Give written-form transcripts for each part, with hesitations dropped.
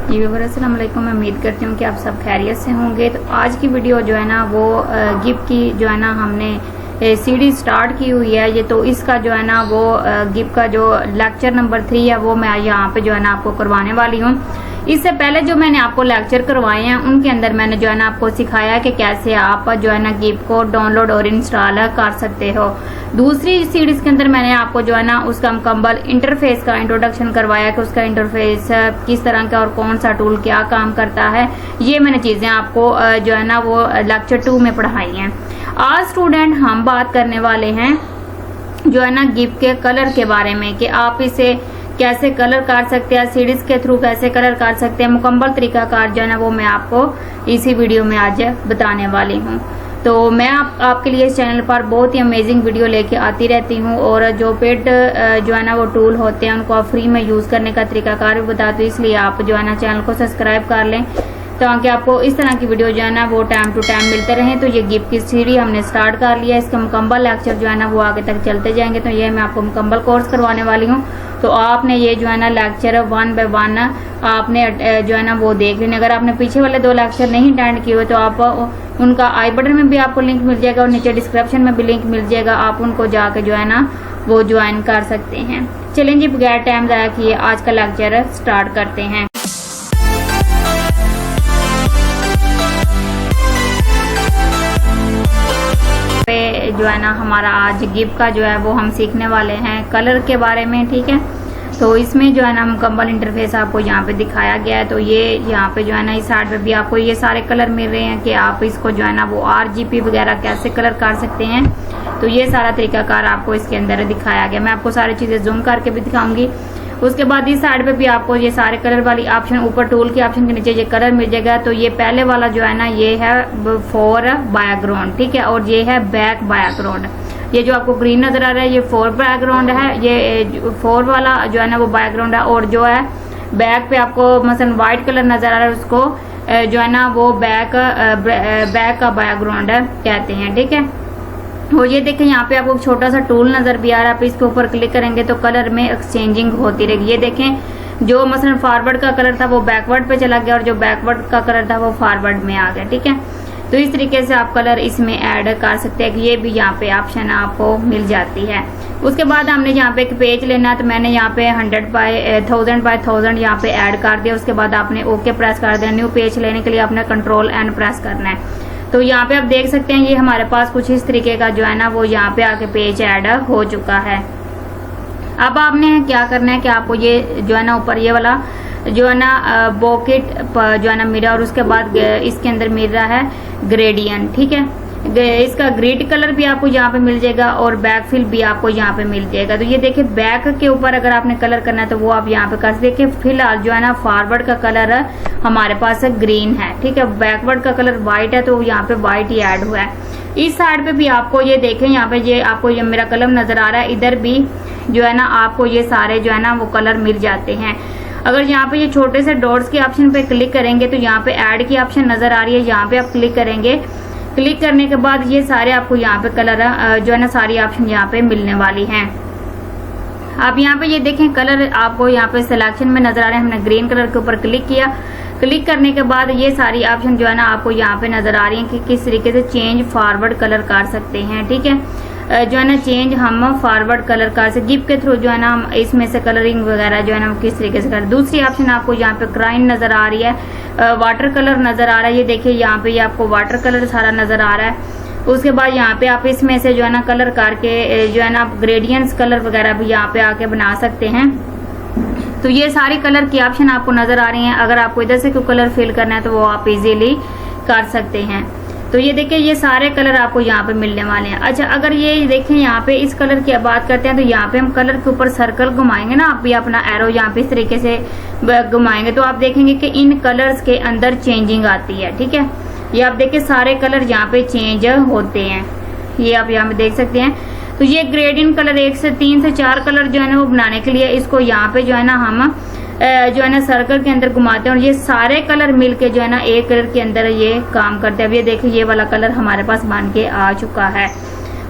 जी अस्सलाम वालेकुम। मैं उम्मीद करती हूँ कि आप सब खैरियत से होंगे। तो आज की वीडियो जो है ना वो गिप की जो है ना हमने सीरीज स्टार्ट की हुई है। ये तो इसका जो है ना वो गिप का जो लेक्चर नंबर 3 है वो मैं यहाँ पे जो है ना आपको करवाने वाली हूँ। इससे पहले जो मैंने आपको लेक्चर करवाए हैं उनके अंदर मैंने जो है ना आपको सिखाया कि कैसे आप जो है ना गिप को डाउनलोड और इंस्टॉल कर सकते हो। दूसरी सीरीज के अंदर मैंने आपको जो है ना उसका मुकम्मल इंटरफेस का इंट्रोडक्शन करवाया कि उसका इंटरफेस किस तरह का और कौन सा टूल क्या काम करता है। ये मैंने चीजें आपको जो है ना वो लेक्चर 2 में पढ़ाई हैं। आज स्टूडेंट हम बात करने वाले हैं जो है ना गिप के कलर के बारे में कि आप इसे कैसे कलर कर सकते हैं, सीरीज के थ्रू कैसे कलर कर सकते हैं। मुकम्मल तरीकाकार जो है ना वो मैं आपको इसी वीडियो में आज बताने वाली हूँ। तो मैं आपके लिए इस चैनल पर बहुत ही अमेजिंग वीडियो लेके आती रहती हूँ और जो पेड जो है ना वो टूल होते हैं उनको आप फ्री में यूज करने का तरीकाकार भी बताती हूँ। इसलिए आप जो है ना चैनल को सब्सक्राइब कर लें ताकि आपको इस तरह की वीडियो जो है ना वो टाइम टू टाइम मिलते रहे। तो ये गिप की सीरीज हमने स्टार्ट कर लिया, इसका मुकम्मल लेक्चर जो है ना वो आगे तक चलते जाएंगे। तो ये मैं आपको मुकम्मल कोर्स करवाने वाली हूँ। तो आपने ये जो है ना लेक्चर 1 बाय 1 आपने जो है ना वो देख लेना। अगर आपने पीछे वाले 2 लेक्चर नहीं अटेंड किए हुए तो आप उनका आई बटन में भी आपको लिंक मिल जाएगा और नीचे डिस्क्रिप्शन में भी लिंक मिल जाएगा। आप उनको जाके जो है ना वो ज्वाइन कर सकते हैं। चलें जी, बगैर टाइम ज़ाया किए आज का लेक्चर स्टार्ट करते हैं। जो है ना हमारा आज गिप का जो है वो हम सीखने वाले हैं कलर के बारे में, ठीक है। तो इसमें जो है ना मुकम्मल इंटरफेस आपको यहाँ पे दिखाया गया है। तो ये यहाँ पे जो है ना इस साइड पे भी आपको ये सारे कलर मिल रहे हैं कि आप इसको जो है ना वो RGB वगैरह कैसे कलर कर सकते हैं। तो ये सारा तरीकाकार आपको इसके अंदर दिखाया गया। मैं आपको सारी चीजें जूम करके भी दिखाऊंगी। उसके बाद इस साइड पे भी आपको ये सारे कलर वाली ऑप्शन, ऊपर टूल के ऑप्शन के नीचे ये कलर मिल जाएगा। तो ये पहले वाला जो है ना ये है फॉर बैकग्राउंड, ठीक है, और ये है बैक बैकग्राउंड। ये जो आपको ग्रीन नजर आ रहा है ये फॉर बैकग्राउंड है, ये फॉर वाला जो है ना वो बैकग्राउंड है। और जो है बैक पे आपको मसलन व्हाइट कलर नजर आ रहा है उसको जो है ना वो बैक का बैकग्राउंड कहते हैं, ठीक है। और ये देखें यहाँ पे आपको छोटा सा टूल नजर भी आ रहा है। आप इसके ऊपर क्लिक करेंगे तो कलर में एक्सचेंजिंग होती रहेगी। ये देखें जो मसलन फॉरवर्ड का कलर था वो बैकवर्ड पे चला गया और जो बैकवर्ड का कलर था वो फॉरवर्ड में आ गया, ठीक है। तो इस तरीके से आप कलर इसमें ऐड कर सकते हैं कि ये भी यहाँ पे ऑप्शन आपको मिल जाती है। उसके बाद हमने यहाँ पे एक पेज लेना है। तो मैंने यहाँ पे 100 बाय 1000 यहाँ पे ऐड कर दिया। उसके बाद आपने ओके प्रेस कर दिया। न्यू पेज लेने के लिए आपने Ctrl+N प्रेस करना है। तो यहाँ पे आप देख सकते हैं ये हमारे पास कुछ इस तरीके का जो है ना वो यहाँ पे आके पेज ऐड हो चुका है। अब आपने क्या करना है कि आपको ये जो है ना ऊपर ये वाला जो है ना बॉकेट जो है ना मिला और उसके बाद इसके अंदर मिल रहा है ग्रेडियंट, ठीक है। इसका ग्रिड कलर भी आपको यहाँ पे मिल जाएगा और बैक फिल भी आपको यहाँ पे मिल जाएगा। तो ये देखिए बैक के ऊपर अगर आपने कलर करना है तो वो आप यहाँ पे कर देखिए। फिलहाल जो है ना फॉरवर्ड का कलर हमारे पास ग्रीन है, ठीक है। बैकवर्ड का कलर व्हाइट है तो यहाँ पे व्हाइट ही ऐड हुआ है। इस साइड पे भी आपको ये देखें यहाँ पे ये आपको ये मेरा कलम नजर आ रहा है। इधर भी जो है ना आपको ये सारे जो है ना वो कलर मिल जाते हैं। अगर यहाँ पे ये छोटे से डॉट्स के ऑप्शन पे क्लिक करेंगे तो यहाँ पे ऐड की ऑप्शन नजर आ रही है। यहाँ पे आप क्लिक करेंगे। क्लिक करने के बाद ये सारे आपको यहाँ पे कलर जो है ना सारी ऑप्शन यहाँ पे मिलने वाली हैं। आप यहाँ पे ये देखें कलर आपको यहाँ पे सिलेक्शन में नजर आ रहे हैं। हमने ग्रीन कलर के ऊपर क्लिक किया। क्लिक करने के बाद ये सारी ऑप्शन जो है ना आपको यहाँ पे नजर आ रही हैं कि किस तरीके से चेंज फॉरवर्ड कलर कर सकते हैं, ठीक है। जो है ना चेंज हम फॉरवर्ड कलर कर सकते गिप के थ्रू जो है ना हम इसमें से कलरिंग वगैरह जो है ना किस तरीके से करें। दूसरी ऑप्शन आपको यहाँ पे क्राइन नजर आ रही है, वाटर कलर नजर आ रहा है। ये देखिए यहाँ पे ये आपको वाटर कलर सारा नजर आ रहा है। उसके बाद यहाँ पे आप इसमें से जो है ना कलर करके जो है ना आप ग्रेडियंट्स कलर वगैरह भी यहाँ पे आके बना सकते हैं। तो ये सारी कलर की ऑप्शन आपको नजर आ रही हैं। अगर आपको इधर से कोई कलर फिल करना है तो वो आप इजीली कर सकते हैं। तो ये देखिए ये सारे कलर आपको यहाँ पे मिलने वाले हैं। अच्छा, अगर ये देखें यहाँ पे इस कलर की बात करते हैं तो यहाँ पे हम कलर के ऊपर सर्कल घुमाएंगे ना, आप भी अपना एरो यहाँ पे इस तरीके से घुमाएंगे तो आप देखेंगे कि इन कलर्स के अंदर चेंजिंग आती है, ठीक है। ये आप देखिए सारे कलर यहाँ पे चेंज होते हैं, ये आप यहाँ पे देख सकते हैं। तो ये ग्रेडियंट कलर 1 से 3 से 4 कलर जो है ना वो बनाने के लिए इसको यहाँ पे जो है ना हम जो है ना सर्कल के अंदर घुमाते हैं और ये सारे कलर मिलके जो है ना एक कलर के अंदर ये काम करते हैं। अब ये देखिए ये वाला कलर हमारे पास बन के आ चुका है।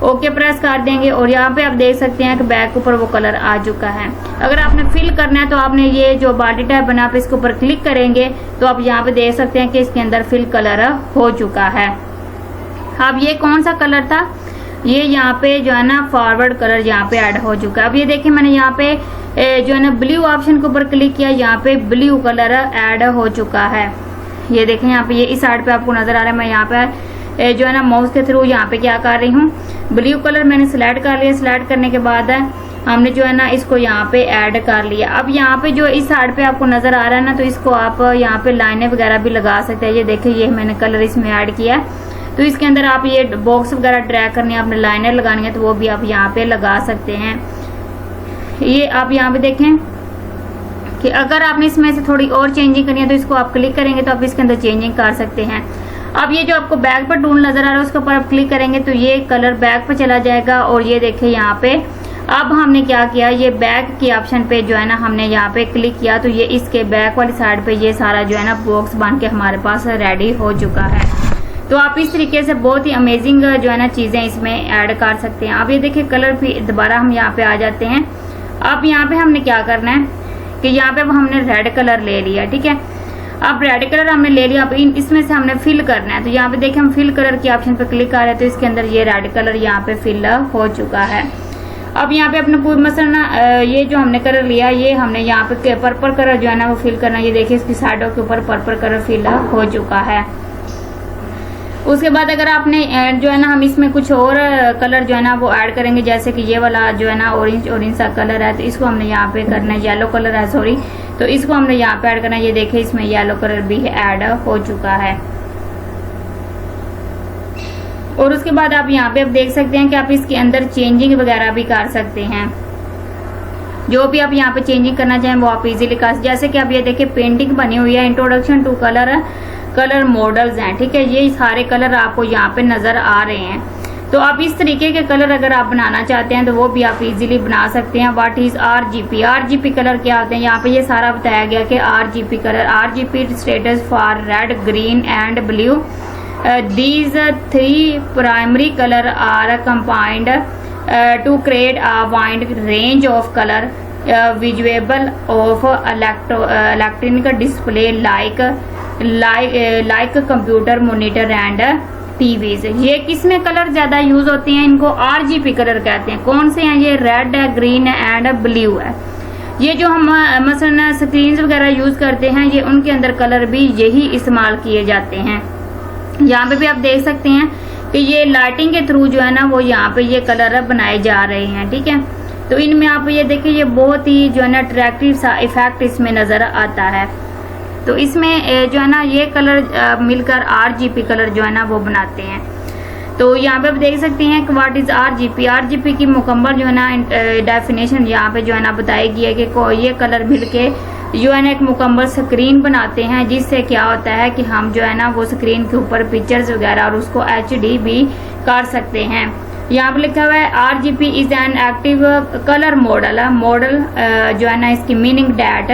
ओके प्रेस कर देंगे और यहाँ पे आप देख सकते हैं कि बैक के ऊपर वो कलर आ चुका है। अगर आपने फिल करना है तो आपने ये जो बॉडी टैब बना पे इसके ऊपर क्लिक करेंगे तो आप यहाँ पे देख सकते हैं कि इसके अंदर फिल कलर हो चुका है। अब ये कौन सा कलर था, ये यहाँ पे जो है ना फॉरवर्ड कलर यहाँ पे ऐड हो चुका है। अब ये देखिए मैंने यहाँ पे जो है ना ब्लू ऑप्शन के ऊपर क्लिक किया, यहाँ पे ब्लू कलर ऐड हो चुका है। ये देखें यहाँ पे ये इस साइड पे आपको नजर आ रहा है। मैं यहाँ पे जो है ना माउस के थ्रू यहाँ पे क्या कर रही हूँ, ब्लू कलर मैंने सिलेक्ट कर लिया। सिलेक्ट करने के बाद हमने जो है ना इसको यहाँ पे ऐड कर लिया। अब यहाँ पे जो इस साइड पे आपको नजर आ रहा है ना, तो इसको आप यहाँ पे लाइनें वगैरह भी लगा सकते हैं। ये देखिए ये मैंने कलर इसमें ऐड किया है, तो इसके अंदर आप ये बॉक्स वगैरह ड्रैग करनी है, आपने लाइनें लगानी है तो वो भी आप यहाँ पे लगा सकते हैं। ये आप यहाँ पे देखें कि अगर आपने इसमें से थोड़ी और चेंजिंग करनी है तो इसको आप क्लिक करेंगे तो आप इसके अंदर चेंजिंग कर सकते हैं। अब ये जो आपको बैक पर टूल नजर आ रहा है उसके ऊपर आप क्लिक करेंगे तो ये कलर बैक पर चला जाएगा। और ये देखिए यहाँ पे अब हमने क्या किया, ये बैक की ऑप्शन पे जो है ना हमने यहाँ पे क्लिक किया तो ये इसके बैक वाली साइड पे ये सारा जो है ना बॉक्स बन के हमारे पास रेडी हो चुका है। तो आप इस तरीके से बहुत ही अमेजिंग जो है ना चीजें इसमें ऐड कर सकते हैं। अब ये देखिए कलर भी दोबारा हम यहाँ पे आ जाते हैं। अब यहाँ पे हमने क्या करना है कि यहाँ पे हमने रेड कलर ले लिया, ठीक है। अब रेड कलर हमने ले लिया, अब इसमें से हमने फिल करना है। तो यहाँ पे देखिए हम फिल कलर के ऑप्शन पे क्लिक कर रहे हैं तो इसके अंदर ये रेड कलर यहाँ पे फिल हो चुका है। अब यहाँ पे अपने पूरी मसलन ये जो हमने कलर लिया ये हमने यहाँ पे पर्पल कलर जो है ना वो फिल करना। ये देखिए इसकी साइडों के ऊपर पर्पल कलर फिल हो चुका है। उसके बाद अगर आपने जो है ना हम इसमें कुछ और कलर जो है ना वो ऐड करेंगे, जैसे कि ये वाला जो है ना ऑरेंज सा कलर है तो इसको हमने यहाँ पे करना है, येलो कलर है सॉरी, तो इसको हमने यहाँ पे ऐड करना है। ये देखिए इसमें येलो कलर भी ऐड हो चुका है। और उसके बाद आप यहाँ पे आप देख सकते हैं कि आप इसके अंदर चेंजिंग वगैरह भी कर सकते हैं। जो भी आप यहाँ पे चेंजिंग करना चाहें वो आप इजीली कर, जैसे कि आप ये देखिए पेंटिंग बनी हुई है, इंट्रोडक्शन टू कलर मॉडल्स हैं, ठीक है। ये सारे कलर आपको यहाँ पे नजर आ रहे हैं। तो आप इस तरीके के कलर अगर आप बनाना चाहते हैं तो वो भी आप इजीली बना सकते हैं। व्हाट इज आरजीपी कलर क्या होते हैं, यहाँ पे ये सारा बताया गया कि RGP colour, RGP status for red, green and blue. These three primary color are combined to create a wide range of color visible of electronic display like computer monitor and TVs। ये किसमें colour ज्यादा use होते हैं, इनको RGB colour कहते हैं। कौन से हैं ये, रेड है, ग्रीन एंड ब्लू है। ये जो हम मसलन स्क्रीन वगैरह यूज करते हैं ये उनके अंदर कलर भी यही इस्तेमाल किए जाते हैं। यहाँ पे भी आप देख सकते हैं कि ये लाइटिंग के थ्रू जो है ना वो यहाँ पे ये कलर बनाए जा रहे हैं, ठीक है। तो इनमें आप ये देखिए ये बहुत ही जो है ना अट्रैक्टिव सा इफेक्ट इसमें नजर आता है। तो इसमें जो है ना ये कलर मिलकर RGB कलर जो है ना वो बनाते हैं। तो यहाँ पे आप देख सकते हैं कि व्हाट इज आरजीपी की मुकम्मल जो है ना डेफिनेशन यहाँ पे जो है ना बताई गई है कि ये कलर मिलके जो है ना एक मुकम्मल स्क्रीन बनाते हैं, जिससे क्या होता है कि हम जो है ना वो स्क्रीन के ऊपर पिक्चर्स वगैरह और उसको HD भी कर सकते हैं। यहाँ पे लिखा हुआ है RGB is an active colour model जो है ना इसकी meaning that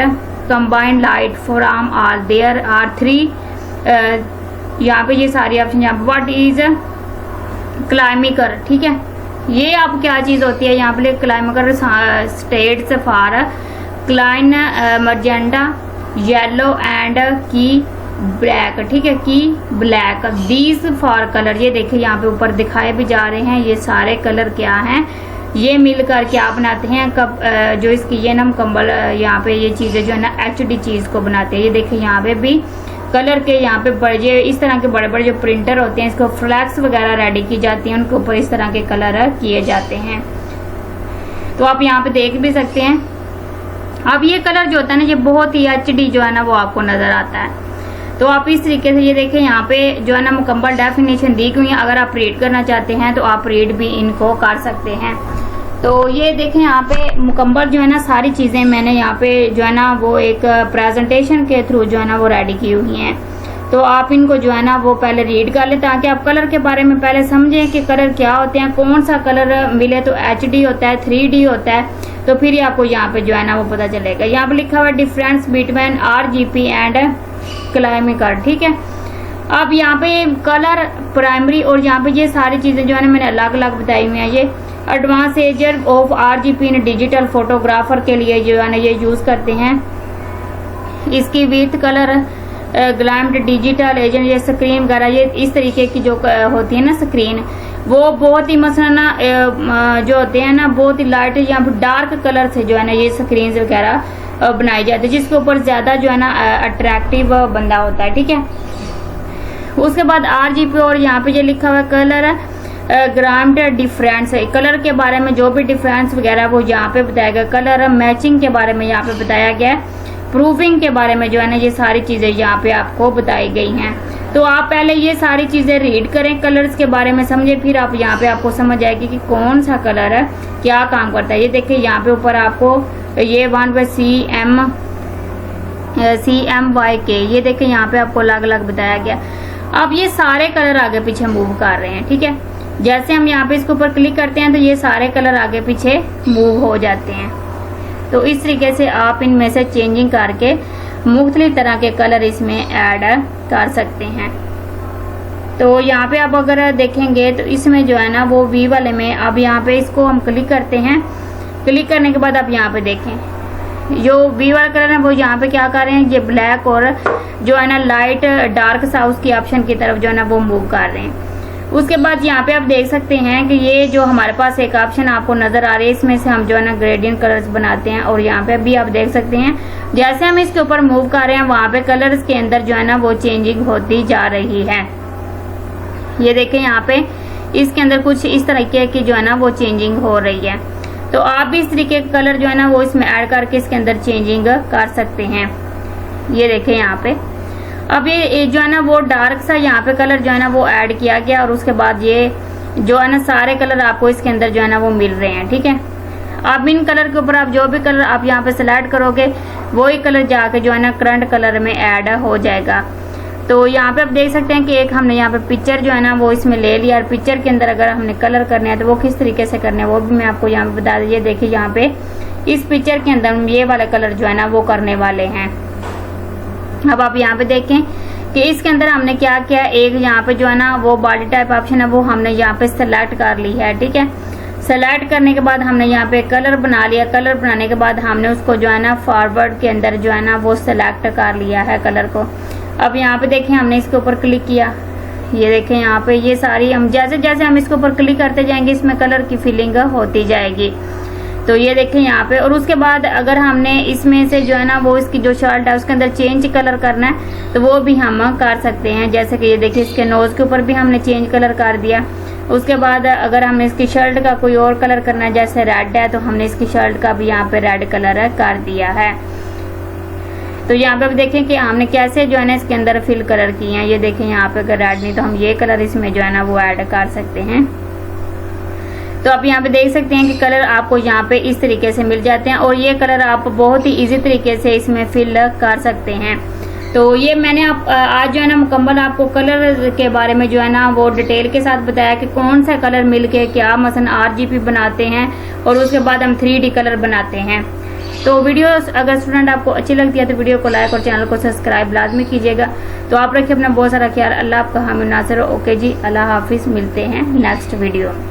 combined light from R there are 3 यहाँ पे ये सारी ऑप्शन। यहाँ पे व्हाट इज क्लाइमिकर, ठीक है। ये आप क्या चीज होती है, यहाँ पे क्लाइमिकर स्टेट्स फॉर क्लाइन magenta yellow and key black, ठीक है, की ब्लैक। दीज फॉर कलर, ये देखिए यहाँ पे ऊपर दिखाए भी जा रहे हैं। ये सारे कलर क्या हैं, ये मिलकर क्या बनाते हैं कब जो इसकी ये ना मुकम्मल यहाँ पे ये चीजें जो है ना HD चीज को बनाते हैं। ये देखिए यहाँ पे भी कलर के यहाँ पे बड़े इस तरह के बड़े बड़े जो प्रिंटर होते हैं इसको फ्लैक्स वगैरह रेडी की जाती है, उनके ऊपर इस तरह के कलर किए जाते हैं। तो आप यहाँ पे देख भी सकते हैं। अब ये कलर जो होता है ना ये बहुत ही HD जो है ना वो आपको नजर आता है। तो आप इस तरीके से ये देखें यहाँ पे जो है ना मुकम्मल डेफिनेशन दी गई है। अगर आप रीड करना चाहते हैं तो आप रीड भी इनको कर सकते हैं। तो ये देखें यहाँ पे मुकम्मल जो है ना सारी चीजें मैंने यहाँ पे जो है ना वो एक प्रेजेंटेशन के थ्रू जो है ना वो रेडी की हुई हैं। तो आप इनको जो है ना वो पहले रीड कर ले ताकि आप कलर के बारे में पहले समझें कि कलर क्या होते हैं, कौन सा कलर मिले तो HD होता है, 3D होता है, तो फिर ही आपको यहाँ पे जो है ना वो पता चलेगा। यहाँ पे लिखा हुआ है डिफरेंस बिटवीन RGB एंड क्लाइमिकर, ठीक है। अब यहाँ पे कलर प्राइमरी और यहाँ पे ये सारी चीजें जो है ना मैंने अलग अलग बताई हुई हैं। ये advantages of RGB in digital photographer के लिए जो है ना ये यूज करते हैं। इसकी विथ कलर ग्लैम्ड डिजिटल एजेंट, ये स्क्रीन वगैरह, ये इस तरीके की जो होती है ना स्क्रीन, वो बहुत ही मसलन जो होते हैं ना बहुत ही लाइट या डार्क कलर से जो है ना ये स्क्रीन वगैरह बनाई जाती है, जिसके ऊपर ज्यादा जो है ना अट्रैक्टिव बंदा होता है। ठीक है, उसके बाद RGB और यहाँ पे ये लिखा हुआ है कलर ग्राम्ड डिफरेंस, कलर के बारे में जो भी डिफरेंस वगैरह वो यहाँ पे बताया गया। कलर मैचिंग के बारे में यहाँ पे बताया गया है। प्रूफिंग के बारे में जो है ना ये सारी चीजें यहाँ पे आपको बताई गई हैं। तो आप पहले ये सारी चीजें रीड करें, कलर्स के बारे में समझे, फिर आप यहाँ पे आपको समझ आएगी कि कौन सा कलर है क्या काम करता है। ये देखिए यहाँ पे ऊपर आपको ये 1 पे CMYK, ये देखिए यहाँ पे आपको अलग अलग बताया गया। अब ये सारे कलर आगे पीछे मूव कर रहे हैं। ठीक है, जैसे हम यहाँ पे इसके ऊपर क्लिक करते हैं तो ये सारे कलर आगे पीछे मूव हो जाते हैं। तो इस तरीके से आप इनमें से चेंजिंग करके मुख्तलिफ तरह के कलर इसमें ऐड कर सकते हैं। तो यहाँ पे आप अगर देखेंगे तो इसमें जो है ना वो V वाले में, अब यहाँ पे इसको हम क्लिक करते हैं। क्लिक करने के बाद आप यहाँ पे देखें जो V वाला कलर है वो यहाँ पे क्या कर रहे हैं, ये ब्लैक और जो है ना लाइट डार्क सा उसकी ऑप्शन की तरफ जो है ना वो मूव कर रहे हैं। उसके बाद यहाँ पे आप देख सकते हैं कि ये जो हमारे पास एक ऑप्शन आपको नजर आ रही है, इसमें से हम जो है ना ग्रेडियंट कलर्स बनाते हैं। और यहाँ पे भी आप देख सकते हैं जैसे हम इसके ऊपर मूव कर रहे हैं वहां पे कलर्स के अंदर जो है ना वो चेंजिंग होती जा रही है। ये देखें यहाँ पे इसके अंदर कुछ इस तरीके की जो है ना वो चेंजिंग हो रही है। तो आप भी इस तरीके के कलर जो है ना वो इसमें ऐड करके इसके अंदर चेंजिंग कर सकते हैं। ये देखें यहाँ पे अब ये जो है ना वो डार्क सा यहाँ पे कलर जो है ना वो ऐड किया गया और उसके बाद ये जो है ना सारे कलर आपको इसके अंदर जो है ना वो मिल रहे हैं। ठीक है, अब इन कलर के ऊपर आप जो भी कलर आप यहाँ पे सिलेक्ट करोगे वही कलर जाके जो है ना करंट कलर में ऐड हो जाएगा। तो यहाँ पे आप देख सकते हैं कि एक हमने यहाँ पे पिक्चर जो है ना वो इसमें ले लिया और पिक्चर के अंदर अगर हमने कलर करने हैं तो वो किस तरीके से करने हैं वो भी मैं आपको यहाँ पे बता दीजिए। देखिए यहाँ पे इस पिक्चर के अंदर ये वाला कलर जो है ना वो करने वाले हैं। अब आप यहाँ पे देखें कि इसके अंदर हमने क्या किया, एक यहाँ पे जो है ना वो बॉडी टाइप ऑप्शन है वो हमने यहाँ पे सेलेक्ट कर ली है। ठीक है, सेलेक्ट करने के बाद हमने यहाँ पे कलर बना लिया। कलर बनाने के बाद हमने उसको जो है ना फॉरवर्ड के अंदर जो है ना वो सेलेक्ट कर लिया है कलर को। अब यहाँ पे देखें हमने इसके ऊपर क्लिक किया, ये देखें यहाँ पे ये सारी हम जैसे जैसे हम इसके ऊपर क्लिक करते जाएंगे इसमें कलर की फीलिंग होती जाएगी। तो ये देखें यहाँ पे, और उसके बाद अगर हमने इसमें से जो है ना वो इसकी जो शर्ट है उसके अंदर चेंज कलर करना है तो वो भी हम कर सकते हैं। जैसे कि ये देखिए इसके नोज के ऊपर भी हमने चेंज कलर कर दिया। उसके बाद अगर हमने इसकी शर्ट का कोई और कलर करना है, जैसे रेड है तो हमने इसकी शर्ट का भी यहाँ पे रेड कलर कर दिया है। तो यहाँ पे देखें कि हमने कैसे जो है ना इसके अंदर फिल कलर किए हैं। ये देखें यहाँ पे अगर रेड नहीं तो हम ये कलर इसमें जो है ना वो ऐड कर सकते हैं। तो आप यहाँ पे देख सकते हैं कि कलर आपको यहाँ पे इस तरीके से मिल जाते हैं और ये कलर आप बहुत ही इजी तरीके से इसमें फिल कर सकते हैं। तो ये मैंने आज जो है ना मुकम्मल आपको कलर के बारे में जो है ना वो डिटेल के साथ बताया कि कौन सा कलर मिलके क्या मसलन RGB बनाते हैं और उसके बाद हम 3D कलर बनाते हैं। तो वीडियो अगर स्टूडेंट आपको अच्छी लगती है तो वीडियो को लाइक और चैनल को सब्सक्राइब लाजमी कीजिएगा। तो आप रखिए अपना बहुत सारा ख्याल। अल्लाह आपका हामी नासिर। ओके जी, अल्लाह हाफिज़, मिलते हैं नेक्स्ट वीडियो।